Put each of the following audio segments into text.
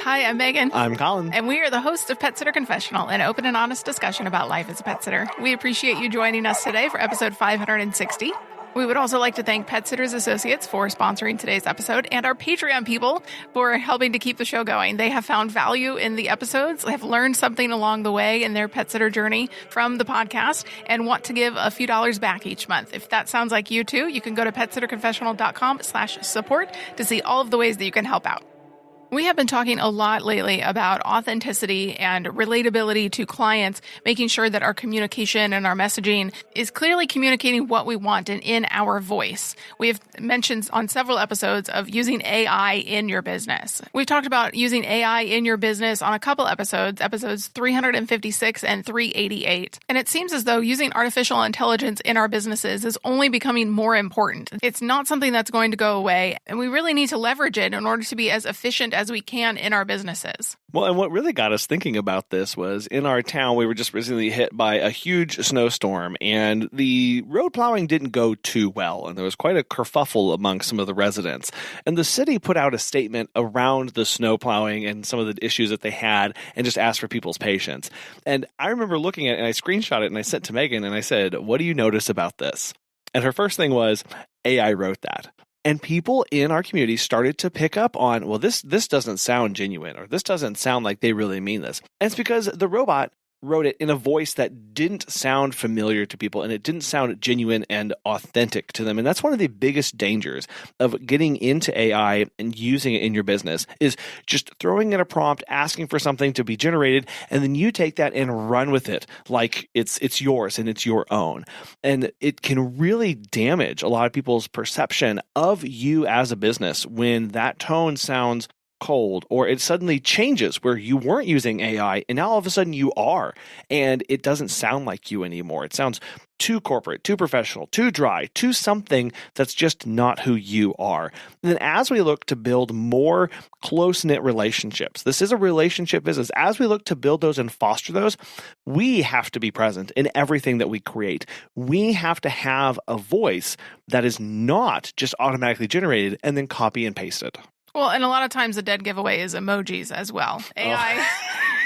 Hi, I'm Megan. I'm Colin. And we are the hosts of Pet Sitter Confessional, an open and honest discussion about life as a pet sitter. We appreciate you joining us today for episode 560. We would also like to thank Pet Sitters Associates for sponsoring today's episode and our Patreon people for helping to keep the show going. They have found value in the episodes, have learned something along the way in their pet sitter journey from the podcast, and want to give a few dollars back each month. If that sounds like you too, you can go to petsitterconfessional.com/support to see all of the ways that you can help out. We have been talking a lot lately about authenticity and relatability to clients, making sure that our communication and our messaging is clearly communicating what we want and in our voice. We have mentioned on several episodes of using AI in your business. We've talked about using AI in your business on a couple episodes 356 and 388. And it seems as though using artificial intelligence in our businesses is only becoming more important. It's not something that's going to go away, and we really need to leverage it in order to be as efficient as we can in our businesses. Well, and what really got us thinking about this was in our town, we were just recently hit by a huge snowstorm, and the road plowing didn't go too well, and there was quite a kerfuffle among some of the residents. And the city put out a statement around the snow plowing and some of the issues that they had and just asked for people's patience. And I remember looking at it, and I screenshot it, and I sent to Megan, and I said, "What do you notice about this?" And her first thing was, AI wrote that. And people in our community started to pick up on, well, this doesn't sound genuine, or this doesn't sound like they really mean this. And it's because the robot wrote it in a voice that didn't sound familiar to people, and it didn't sound genuine and authentic to them. And that's one of the biggest dangers of getting into AI and using it in your business, is just throwing in a prompt, asking for something to be generated, and then you take that and run with it like it's yours and it's your own. And it can really damage a lot of people's perception of you as a business when that tone sounds cold, or it suddenly changes where you weren't using AI and now all of a sudden you are, and it doesn't sound like you anymore. It sounds too corporate, too professional, too dry, too something that's just not who you are. And then as we look to build more close-knit relationships, this is a relationship business. As we look to build those and foster those, we have to be present in everything that we create. We have to have a voice that is not just automatically generated and then copy and pasted. Well, and a lot of times the dead giveaway is emojis as well. AI,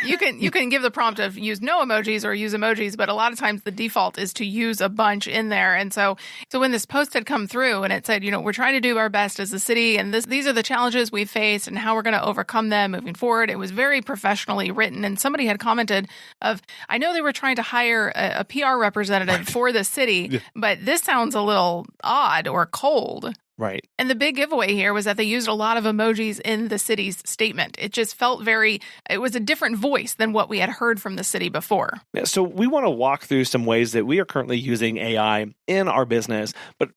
you can give the prompt of use no emojis or use emojis, but a lot of times the default is to use a bunch in there. And so when this post had come through and it said, we're trying to do our best as a city, and these are the challenges we've faced and how we're going to overcome them moving forward. It was very professionally written. And somebody had commented I know they were trying to hire a PR representative for the city, but this sounds a little odd or cold. Right. And the big giveaway here was that they used a lot of emojis in the city's statement. It just felt it was a different voice than what we had heard from the city before. Yeah, so we want to walk through some ways that we are currently using AI in our business. But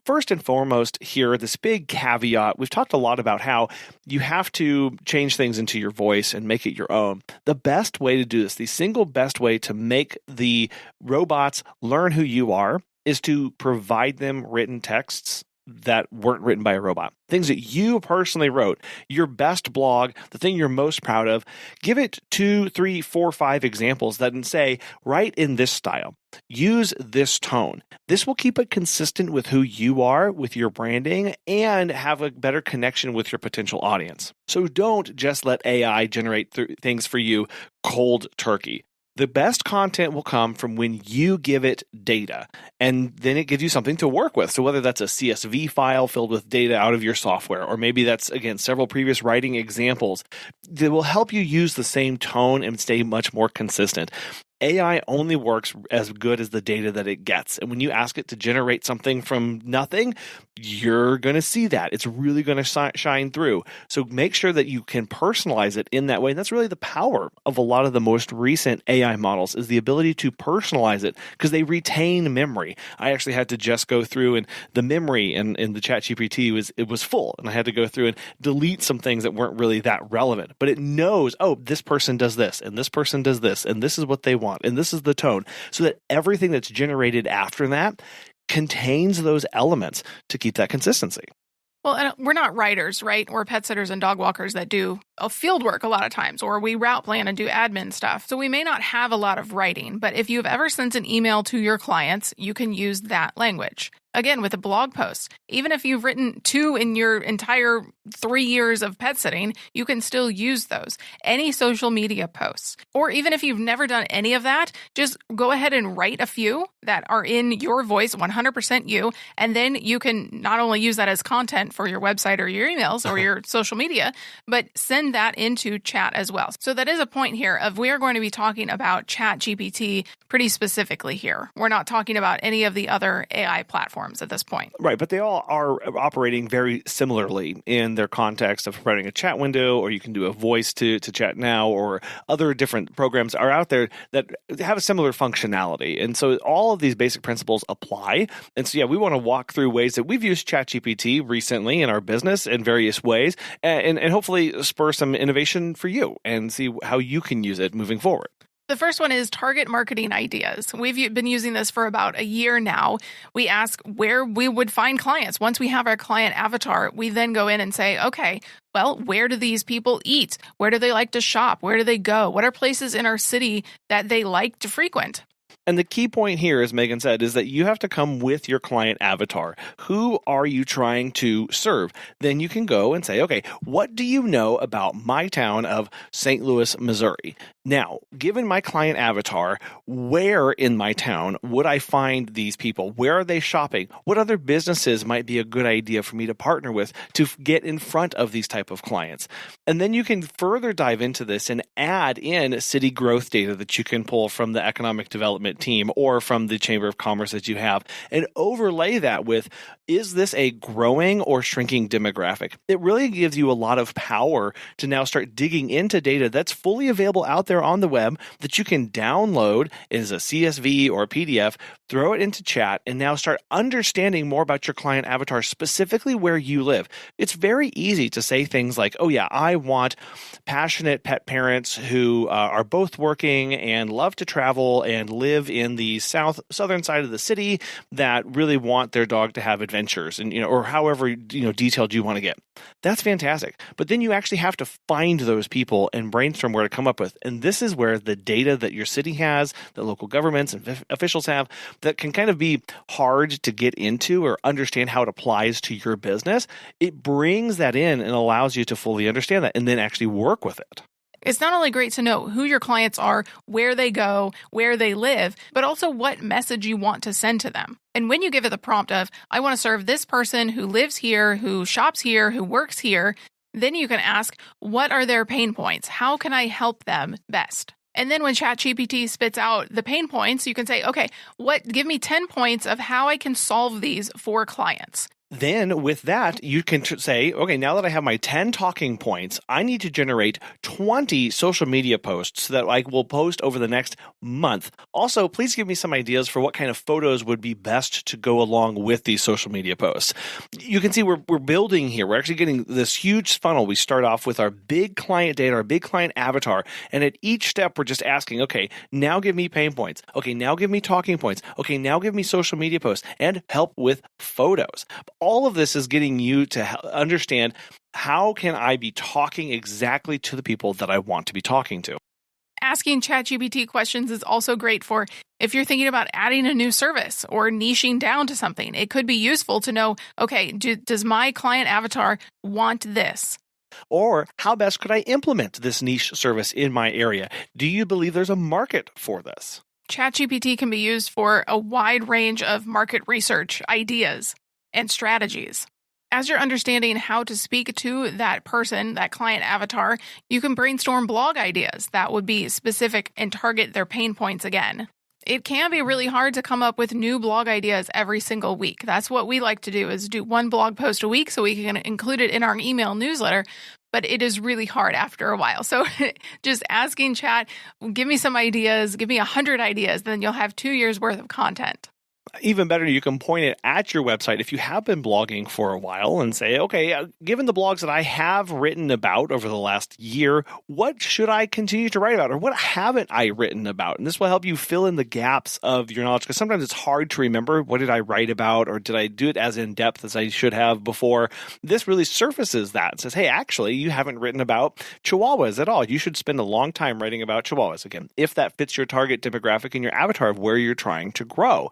first and foremost here, this big caveat, we've talked a lot about how you have to change things into your voice and make it your own. The best way to do this, the single best way to make the robots learn who you are, is to provide them written texts that weren't written by a robot. Things that you personally wrote, your best blog, the thing you're most proud of. Give it 2, 3, 4, 5 examples that say, write in this style, use this tone. This will keep it consistent with who you are, with your branding, and have a better connection with your potential audience. So don't just let AI generate things for you cold turkey. The best content will come from when you give it data, and then it gives you something to work with. So whether that's a CSV file filled with data out of your software, or maybe that's, again, several previous writing examples that will help you use the same tone and stay much more consistent. AI only works as good as the data that it gets. And when you ask it to generate something from nothing, you're going to see that. It's really going to shine through. So make sure that you can personalize it in that way. And that's really the power of a lot of the most recent AI models, is the ability to personalize it, because they retain memory. I actually had to just go through, and the memory in the ChatGPT was full. And I had to go through and delete some things that weren't really that relevant. But it knows, oh, this person does this, and this person does this, and this is what they want, and this is the tone, so that everything that's generated after that contains those elements to keep that consistency. Well, and we're not writers, right? We're pet sitters and dog walkers that do field work a lot of times, or we route plan and do admin stuff. So we may not have a lot of writing, but if you've ever sent an email to your clients, you can use that language. Again, with a blog post, even if you've written 2 in your entire 3 years of pet sitting, you can still use those. Any social media posts. Or even if you've never done any of that, just go ahead and write a few that are in your voice, 100% you, and then you can not only use that as content for your website or your emails or your social media, but send that into chat as well. So that is a point here of we are going to be talking about ChatGPT pretty specifically here. We're not talking about any of the other AI platforms at this point. Right, but they all are operating very similarly in their context of providing a chat window, or you can do a voice to chat now, or other different programs are out there that have a similar functionality. And so all of these basic principles apply. And so, yeah, we want to walk through ways that we've used ChatGPT recently in our business in various ways and hopefully spur some innovation for you and see how you can use it moving forward. The first one is target marketing ideas. We've been using this for about a year now. We ask where we would find clients. Once we have our client avatar, we then go in and say, okay, well, where do these people eat? Where do they like to shop? Where do they go? What are places in our city that they like to frequent? And the key point here, as Megan said, is that you have to come with your client avatar. Who are you trying to serve? Then you can go and say, okay, what do you know about my town of St. Louis, Missouri? Now, given my client avatar, where in my town would I find these people? Where are they shopping? What other businesses might be a good idea for me to partner with to get in front of these type of clients? And then you can further dive into this and add in city growth data that you can pull from the economic development team or from the Chamber of Commerce that you have and overlay that with, is this a growing or shrinking demographic? It really gives you a lot of power to now start digging into data that's fully available out there on the web that you can download as a CSV or a PDF, throw it into chat, and now start understanding more about your client avatar, specifically where you live. It's very easy to say things like, oh yeah, I want passionate pet parents who are both working and love to travel and live in the southern side of the city that really want their dog to have adventures and, or however, detailed you want to get. That's fantastic. But then you actually have to find those people and brainstorm where to come up with. And this is where the data that your city has, that local governments and officials have, that can kind of be hard to get into or understand how it applies to your business. It brings that in and allows you to fully understand that and then actually work with it. It's not only great to know who your clients are, where they go, where they live, but also what message you want to send to them. And when you give it the prompt of, I want to serve this person who lives here, who shops here, who works here, then you can ask, what are their pain points? How can I help them best? And then when ChatGPT spits out the pain points, you can say, okay, give me 10 points of how I can solve these for clients. Then with that, you can say, okay, now that I have my 10 talking points, I need to generate 20 social media posts that I will post over the next month. Also, please give me some ideas for what kind of photos would be best to go along with these social media posts. You can see we're building here. We're actually getting this huge funnel. We start off with our big client data, our big client avatar, and at each step, we're just asking, okay, now give me pain points. Okay, now give me talking points. Okay, now give me social media posts and help with photos. All of this is getting you to understand how can I be talking exactly to the people that I want to be talking to. Asking ChatGPT questions is also great for if you're thinking about adding a new service or niching down to something. It could be useful to know, okay, does my client avatar want this? Or how best could I implement this niche service in my area? Do you believe there's a market for this? ChatGPT can be used for a wide range of market research ideas and strategies. As you're understanding how to speak to that person, that client avatar, you can brainstorm blog ideas that would be specific and target their pain points again. It can be really hard to come up with new blog ideas every single week. That's what we like to do, is do one blog post a week so we can include it in our email newsletter. But it is really hard after a while. So just asking chat, give me some ideas, give me 100 ideas, then you'll have 2 years worth of content. Even better, you can point it at your website if you have been blogging for a while and say, okay, given the blogs that I have written about over the last year, what should I continue to write about or what haven't I written about? And this will help you fill in the gaps of your knowledge because sometimes it's hard to remember what did I write about or did I do it as in depth as I should have before. This really surfaces that and says, hey, actually, you haven't written about Chihuahuas at all. You should spend a long time writing about Chihuahuas again, if that fits your target demographic and your avatar of where you're trying to grow.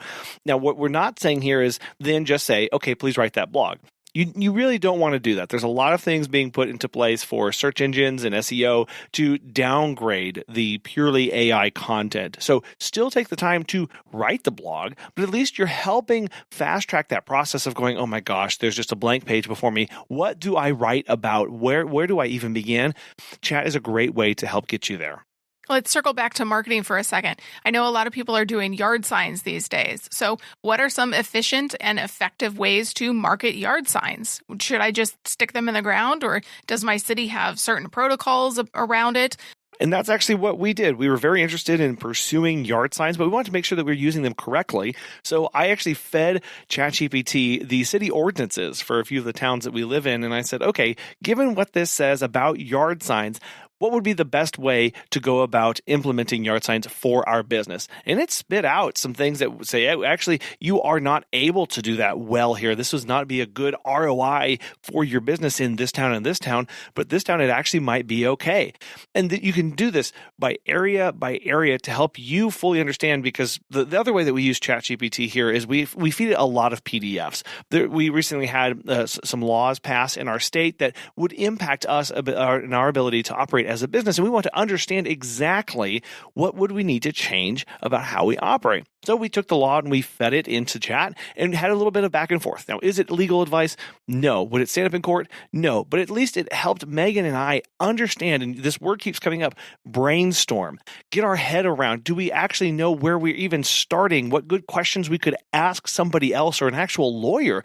Now, what we're not saying here is then just say, okay, please write that blog. You really don't want to do that. There's a lot of things being put into place for search engines and SEO to downgrade the purely AI content. So still take the time to write the blog, but at least you're helping fast track that process of going, oh my gosh, there's just a blank page before me. What do I write about? Where do I even begin? Chat is a great way to help get you there. Let's circle back to marketing for a second. I know a lot of people are doing yard signs these days. So what are some efficient and effective ways to market yard signs? Should I just stick them in the ground, or does my city have certain protocols around it? And that's actually what we did. We were very interested in pursuing yard signs, but we wanted to make sure that we were using them correctly. So I actually fed ChatGPT the city ordinances for a few of the towns that we live in. And I said, okay, given what this says about yard signs, what would be the best way to go about implementing yard signs for our business? And it spit out some things that would say, actually, you are not able to do that well here. This would not be a good ROI for your business in this town and this town, but this town, it actually might be okay. And that you can do this by area to help you fully understand, because the other way that we use ChatGPT here is we feed it a lot of PDFs. We recently had some laws passed in our state that would impact us in our ability to operate as a business, and we want to understand exactly what would we need to change about how we operate. So we took the law and we fed it into chat and had a little bit of back and forth. Now, is it legal advice? No. Would it stand up in court? No. But at least it helped Megan and I understand, and this word keeps coming up, brainstorm, get our head around. Do we actually know where we're even starting? What good questions we could ask somebody else or an actual lawyer?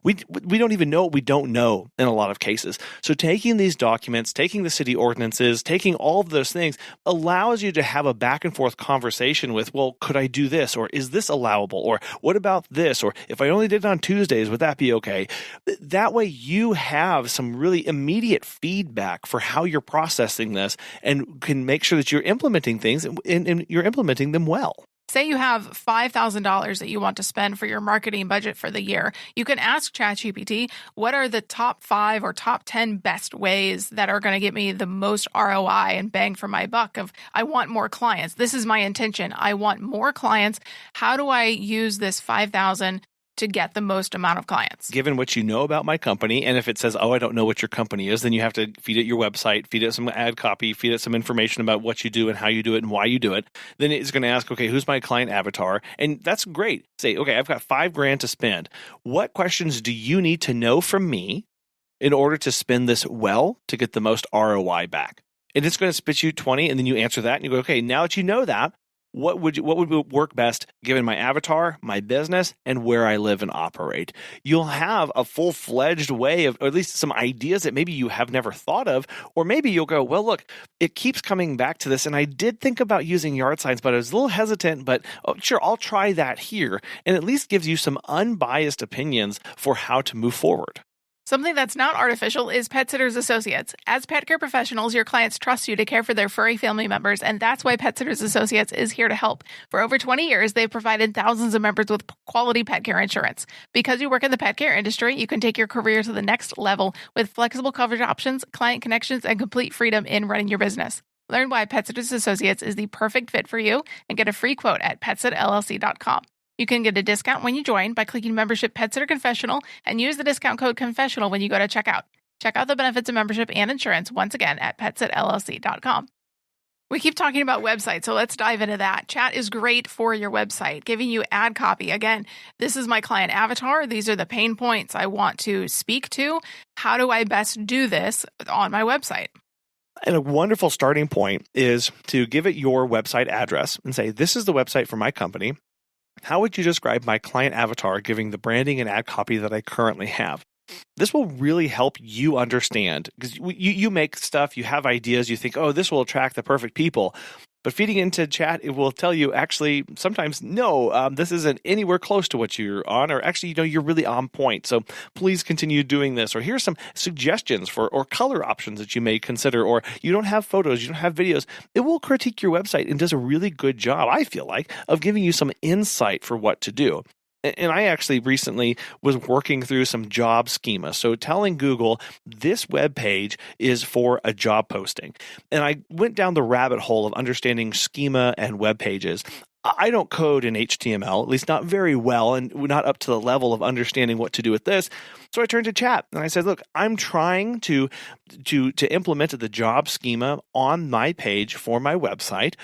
We don't even know what we don't know in a lot of cases. So taking these documents, taking the city ordinances, taking all of those things allows you to have a back and forth conversation with, well, could I do this? Or is this allowable? Or what about this? Or if I only did it on Tuesdays, would that be okay? That way you have some really immediate feedback for how you're processing this and can make sure that you're implementing things and you're implementing them well. Say you have $5,000 that you want to spend for your marketing budget for the year. You can ask ChatGPT, what are the top 5 or top 10 best ways that are going to get me the most ROI and bang for my buck of, I want more clients. This is my intention. I want more clients. How do I use this $5,000 to get the most amount of clients? Given what you know about my company, and if it says, oh, I don't know what your company is, then you have to feed it your website, feed it some ad copy, feed it some information about what you do and how you do it and why you do it. Then it's going to ask, okay, who's my client avatar? And that's great. Say, okay, I've got $5,000 to spend. What questions do you need to know from me in order to spend this well to get the most ROI back? And it's going to spit you 20, and then you answer that and you go, okay, now that you know that, what would work best given my avatar, my business, and where I live and operate? You'll have a full-fledged way of, or at least some ideas that maybe you have never thought of, or maybe you'll go, well, look, it keeps coming back to this, and I did think about using yard signs, but I was a little hesitant, but sure, I'll try that here, and at least gives you some unbiased opinions for how to move forward. Something that's not artificial is Pet Sitters Associates. As pet care professionals, your clients trust you to care for their furry family members, and that's why Pet Sitters Associates is here to help. For over 20 years, they've provided thousands of members with quality pet care insurance. Because you work in the pet care industry, you can take your career to the next level with flexible coverage options, client connections, and complete freedom in running your business. Learn why Pet Sitters Associates is the perfect fit for you and get a free quote at petsitllc.com. You can get a discount when you join by clicking membership Pet Sitter Confessional and use the discount code Confessional when you go to checkout. Check out the benefits of membership and insurance once again at petsitllc.com. We keep talking about websites, so let's dive into that. Chat is great for your website, giving you ad copy. Again, this is my client avatar. These are the pain points I want to speak to. How do I best do this on my website? And a wonderful starting point is to give it your website address and say, this is the website for my company. How would you describe my client avatar giving the branding and ad copy that I currently have? This will really help you understand, because you make stuff, you have ideas, you think, oh, this will attract the perfect people. But feeding into chat, it will tell you actually sometimes, no, this isn't anywhere close to what you're on, or actually, you're really on point. So please continue doing this. Or here's some suggestions for, or color options that you may consider, or you don't have photos, you don't have videos. It will critique your website and does a really good job, I feel like, of giving you some insight for what to do. And I actually recently was working through some job schema. So telling Google this web page is for a job posting. And I went down the rabbit hole of understanding schema and web pages. I don't code in HTML, at least not very well, and not up to the level of understanding what to do with this. So I turned to chat and I said, look, I'm trying to implement the job schema on my page for my website.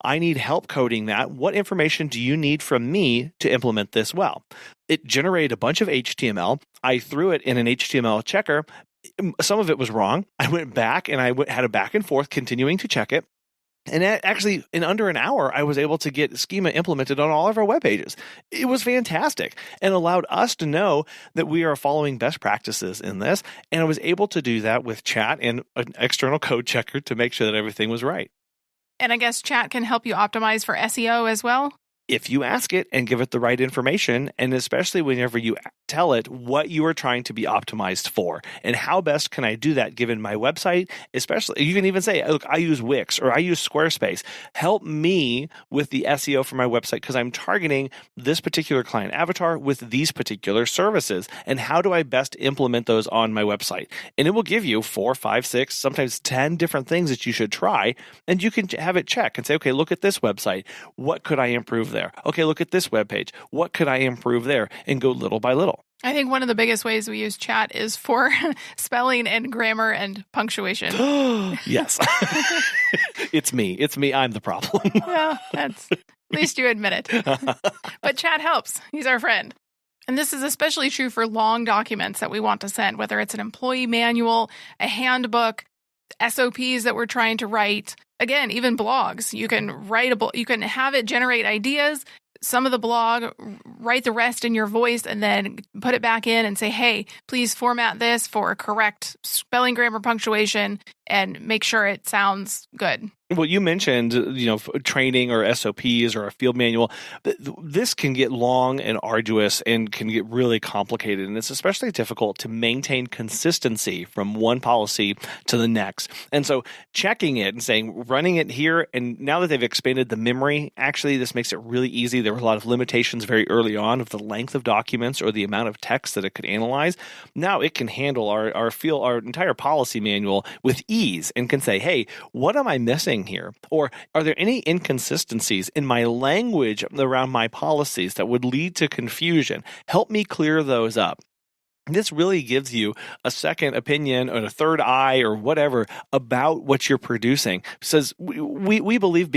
I need help coding that. What information do you need from me to implement this well? It generated a bunch of HTML. I threw it in an HTML checker. Some of it was wrong. I went back and had a back and forth continuing to check it. And actually, in under an hour, I was able to get schema implemented on all of our web pages. It was fantastic and allowed us to know that we are following best practices in this. And I was able to do that with chat and an external code checker to make sure that everything was right. And I guess chat can help you optimize for SEO as well? If you ask it and give it the right information, and especially whenever you tell it what you are trying to be optimized for and how best can I do that given my website, especially you can even say, look, I use Wix or I use Squarespace. Help me with the SEO for my website because I'm targeting this particular client avatar with these particular services. And how do I best implement those on my website? And it will give you 4, 5, 6, sometimes 10 different things that you should try. And you can have it check and say, okay, look at this website. What could I improve there? Okay, look at this webpage. What could I improve there? And go little by little. I think one of the biggest ways we use chat is for spelling and grammar and punctuation. Yes. It's me. I'm the problem. Well, at least you admit it. But chat helps. He's our friend. And this is especially true for long documents that we want to send, whether it's an employee manual, a handbook, SOPs that we're trying to write. Again, even blogs. You can you can have it generate ideas, some of the blog, write the rest in your voice, and then put it back in and say, hey, please format this for correct spelling, grammar, punctuation, and make sure it sounds good. Well, you mentioned, training or SOPs or a field manual. This can get long and arduous and can get really complicated. And it's especially difficult to maintain consistency from one policy to the next. And so checking it and saying, running it here, and now that they've expanded the memory, actually, this makes it really easy. There were a lot of limitations very early on of the length of documents or the amount of text that it could analyze. Now it can handle our entire policy manual with ease and can say, hey, what am I missing here? Or are there any inconsistencies in my language around my policies that would lead to confusion? Help me clear those up. This really gives you a second opinion or a third eye or whatever about what you're producing. It says we believe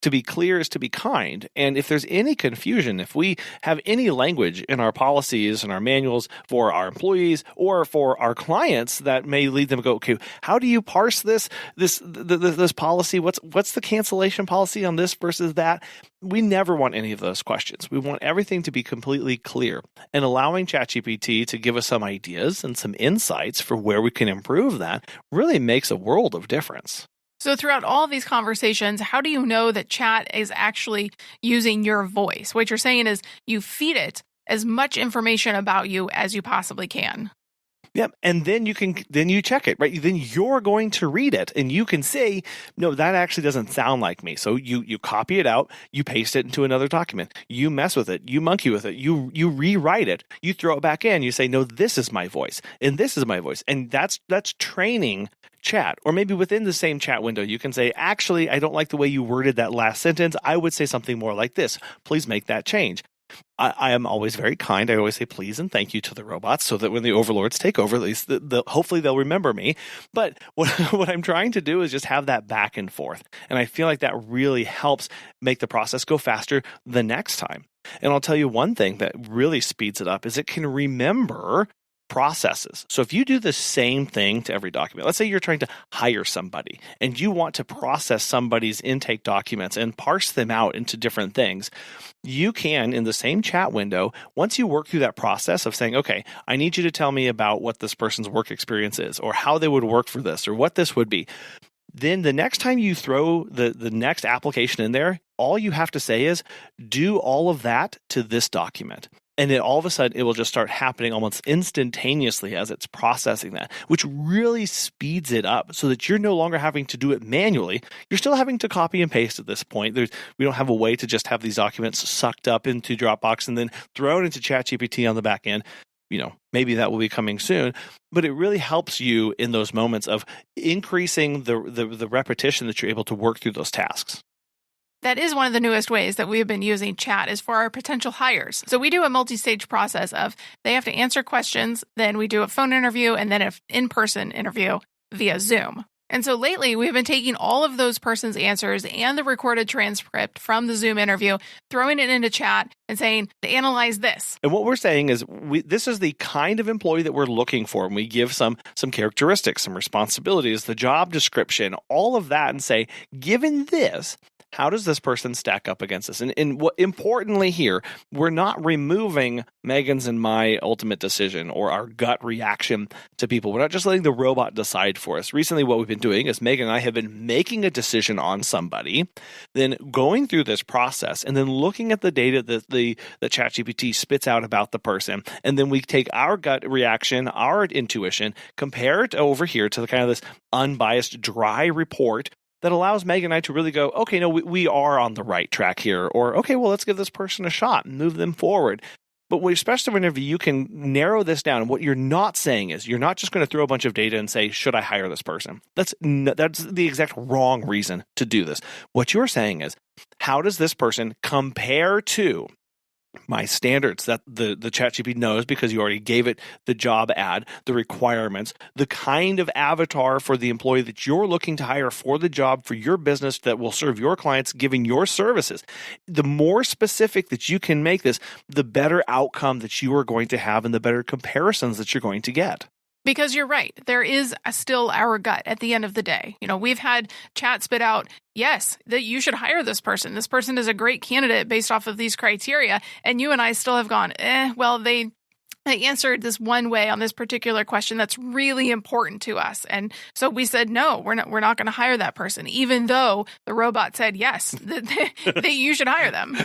to be clear is to be kind. And if there's any confusion, if we have any language in our policies and our manuals for our employees or for our clients that may lead them to go, okay, how do you parse this policy? What's the cancellation policy on this versus that? We never want any of those questions. We want everything to be completely clear, and allowing ChatGPT to give us some ideas and some insights for where we can improve that really makes a world of difference. So throughout all of these conversations, how do you know that chat is actually using your voice? What you're saying is you feed it as much information about you as you possibly can. Yep. And then you check it, right? Then you're going to read it and you can say, no, that actually doesn't sound like me. So you copy it out, you paste it into another document, you mess with it, you monkey with it, you rewrite it, you throw it back in, you say, no, this is my voice and this is my voice. And that's training chat. Or maybe within the same chat window, you can say, actually, I don't like the way you worded that last sentence. I would say something more like this. Please make that change. I am always very kind. I always say please and thank you to the robots so that when the overlords take over, at least hopefully they'll remember me. But what I'm trying to do is just have that back and forth. And I feel like that really helps make the process go faster the next time. And I'll tell you one thing that really speeds it up is it can remember processes. So if you do the same thing to every document, let's say you're trying to hire somebody and you want to process somebody's intake documents and parse them out into different things, you can, in the same chat window, once you work through that process of saying, okay, I need you to tell me about what this person's work experience is or how they would work for this or what this would be. Then the next time you throw the next application in there, all you have to say is, do all of that to this document. And then all of a sudden, it will just start happening almost instantaneously as it's processing that, which really speeds it up so that you're no longer having to do it manually. You're still having to copy and paste at this point. We don't have a way to just have these documents sucked up into Dropbox and then thrown into ChatGPT on the back end. Maybe that will be coming soon, but it really helps you in those moments of increasing the repetition that you're able to work through those tasks. That is one of the newest ways that we've been using chat is for our potential hires. So we do a multi-stage process of they have to answer questions, then we do a phone interview, and then an in-person interview via Zoom. And so lately, we've been taking all of those person's answers and the recorded transcript from the Zoom interview, throwing it into chat and saying, analyze this. And what we're saying is this is the kind of employee that we're looking for. And we give some characteristics, some responsibilities, the job description, all of that, and say, given this, how does this person stack up against us? And what importantly here, we're not removing Megan's and my ultimate decision or our gut reaction to people. We're not just letting the robot decide for us. Recently, what we've been doing is Megan and I have been making a decision on somebody, then going through this process and then looking at the data that the ChatGPT spits out about the person. And then we take our gut reaction, our intuition, compare it over here to the kind of this unbiased, dry report that allows Megan and I to really go, okay, no, we are on the right track here. Or, okay, well, let's give this person a shot and move them forward. But especially whenever you can narrow this down, what you're not saying is you're not just going to throw a bunch of data and say, should I hire this person? That's the exact wrong reason to do this. What you're saying is, how does this person compare to my standards that the ChatGPT knows because you already gave it the job ad, the requirements, the kind of avatar for the employee that you're looking to hire for the job for your business that will serve your clients, giving your services. The more specific that you can make this, the better outcome that you are going to have and the better comparisons that you're going to get. Because you're right. There is still our gut at the end of the day. We've had chat spit out, yes, that you should hire this person. This person is a great candidate based off of these criteria. And you and I still have gone, well, they answered this one way on this particular question that's really important to us. And so we said, no, we're not going to hire that person, even though the robot said, yes, that you should hire them.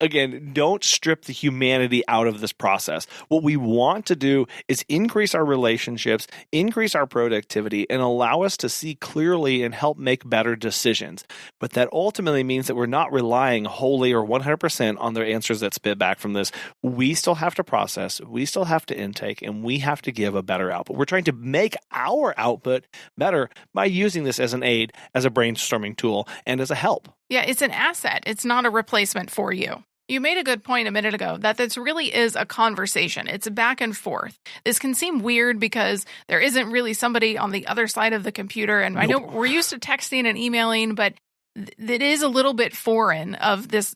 Again, don't strip the humanity out of this process. What we want to do is increase our relationships, increase our productivity, and allow us to see clearly and help make better decisions. But that ultimately means that we're not relying wholly or 100% on the answers that spit back from this. We still have to process. We still have to intake, and we have to give a better output. We're trying to make our output better by using this as an aid, as a brainstorming tool, and as a help. Yeah, it's an asset. It's not a replacement for you. You made a good point a minute ago that this really is a conversation. It's a back and forth. This can seem weird because there isn't really somebody on the other side of the computer. And I know we're used to texting and emailing, but it is a little bit foreign of this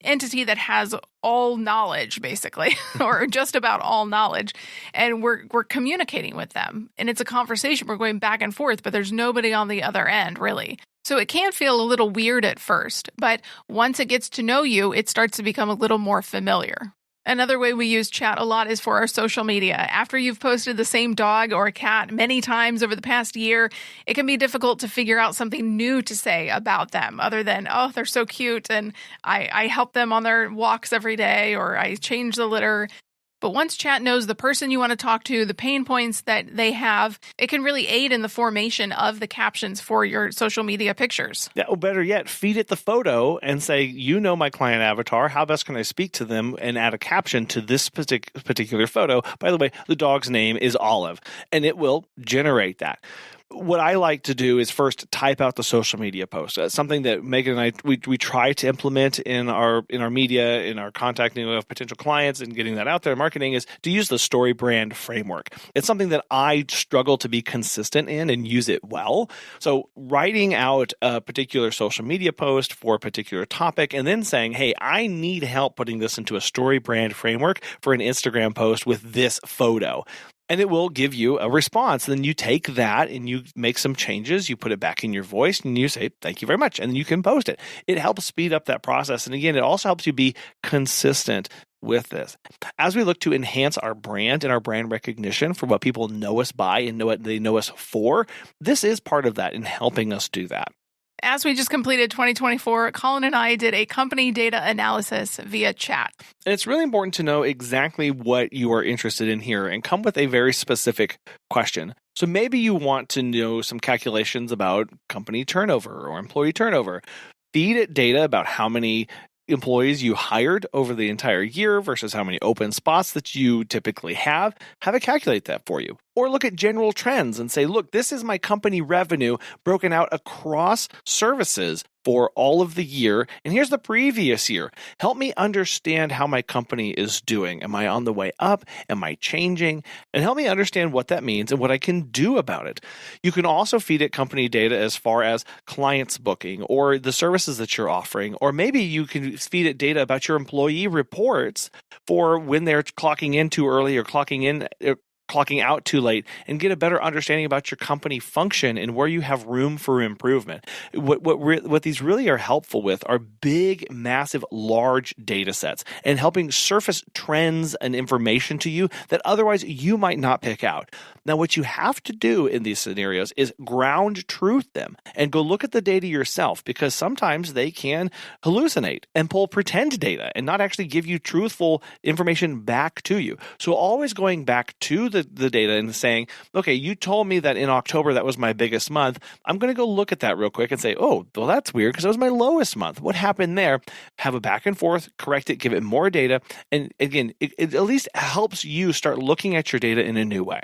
entity that has all knowledge, basically, or just about all knowledge. And we're communicating with them. And it's a conversation. We're going back and forth, but there's nobody on the other end, really. So it can feel a little weird at first, but once it gets to know you, it starts to become a little more familiar. Another way we use chat a lot is for our social media. After you've posted the same dog or cat many times over the past year, it can be difficult to figure out something new to say about them other than, oh, they're so cute and I help them on their walks every day or I change the litter. But once chat knows the person you want to talk to, the pain points that they have, it can really aid in the formation of the captions for your social media pictures. Yeah, or better yet, feed it the photo and say, my client avatar, how best can I speak to them and add a caption to this particular photo? By the way, the dog's name is Olive, and it will generate that. What I like to do is first type out the social media post. Something that Megan and I we try to implement in our media, in our contacting of potential clients and getting that out there. Marketing is to use the story brand framework. It's something that I struggle to be consistent in and use it well. So writing out a particular social media post for a particular topic and then saying, hey, I need help putting this into a story brand framework for an Instagram post with this photo. And it will give you a response. Then you take that and you make some changes. You put it back in your voice and you say, thank you very much. And then you can post it. It helps speed up that process. And again, it also helps you be consistent with this. As we look to enhance our brand and our brand recognition for what people know us by and know what they know us for, this is part of that in helping us do that. As we just completed 2024, Colin and I did a company data analysis via chat. And it's really important to know exactly what you are interested in here and come with a very specific question. So maybe you want to know some calculations about company turnover or employee turnover. Feed it data about how many employees you hired over the entire year versus how many open spots that you typically have it calculate that for you. Or look at general trends and say, look, this is my company revenue broken out across services for all of the year. And here's the previous year. Help me understand how my company is doing. Am I on the way up? Am I changing? And help me understand what that means and what I can do about it. You can also feed it company data as far as clients booking or the services that you're offering. Or maybe you can feed it data about your employee reports for when they're clocking in too early or clocking out too late, and get a better understanding about your company function and where you have room for improvement. What these really are helpful with are big, massive, large data sets and helping surface trends and information to you that otherwise you might not pick out. Now, what you have to do in these scenarios is ground truth them and go look at the data yourself, because sometimes they can hallucinate and pull pretend data and not actually give you truthful information back to you. So always going back to the data and saying, okay, you told me that in October that was my biggest month. I'm going to go look at that real quick and say, oh, well, that's weird because it was my lowest month. What happened there? Have a back and forth, correct it, give it more data. And again, it at least helps you start looking at your data in a new way.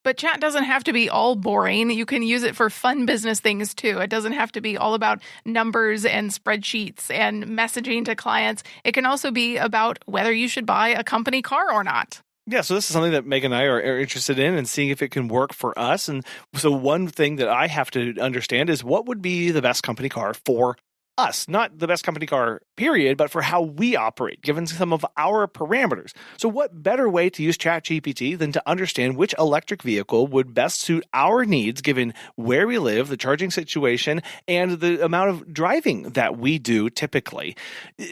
But chat doesn't have to be all boring. You can use it for fun business things too. It doesn't have to be all about numbers and spreadsheets and messaging to clients. It can also be about whether you should buy a company car or not. Yeah, so this is something that Meg and I are interested in and seeing if it can work for us. And so one thing that I have to understand is what would be the best company car for us, not the best company car, period, but for how we operate, given some of our parameters. So what better way to use ChatGPT than to understand which electric vehicle would best suit our needs, given where we live, the charging situation, and the amount of driving that we do typically.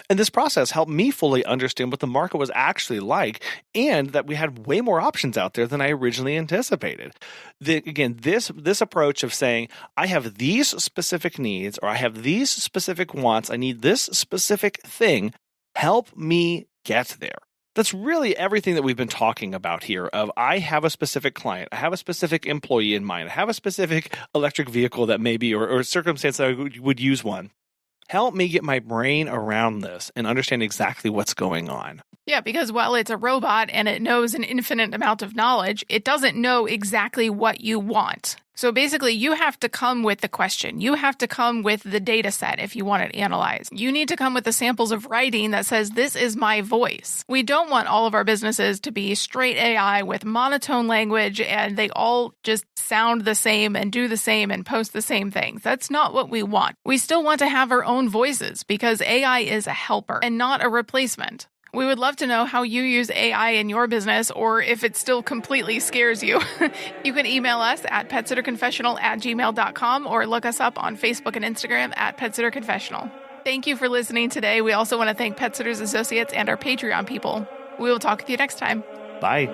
And this process helped me fully understand what the market was actually like, and that we had way more options out there than I originally anticipated. This approach of saying, I have these specific needs, or I have these specific wants, I need this specific thing, help me get there. That's really everything that we've been talking about here of I have a specific client, I have a specific employee in mind, I have a specific electric vehicle that maybe, or circumstance that I would use one. Help me get my brain around this and understand exactly what's going on. Yeah, because while it's a robot and it knows an infinite amount of knowledge, it doesn't know exactly what you want. So basically, you have to come with the question. You have to come with the data set if you want it analyzed. You need to come with the samples of writing that says, this is my voice. We don't want all of our businesses to be straight AI with monotone language and they all just sound the same and do the same and post the same things. That's not what we want. We still want to have our own voices because AI is a helper and not a replacement. We would love to know how you use AI in your business, or if it still completely scares you. You can email us at petsitterconfessional@gmail.com or look us up on Facebook and Instagram at petsitterconfessional. Thank you for listening today. We also want to thank Pet Sitters Associates and our Patreon people. We will talk with you next time. Bye.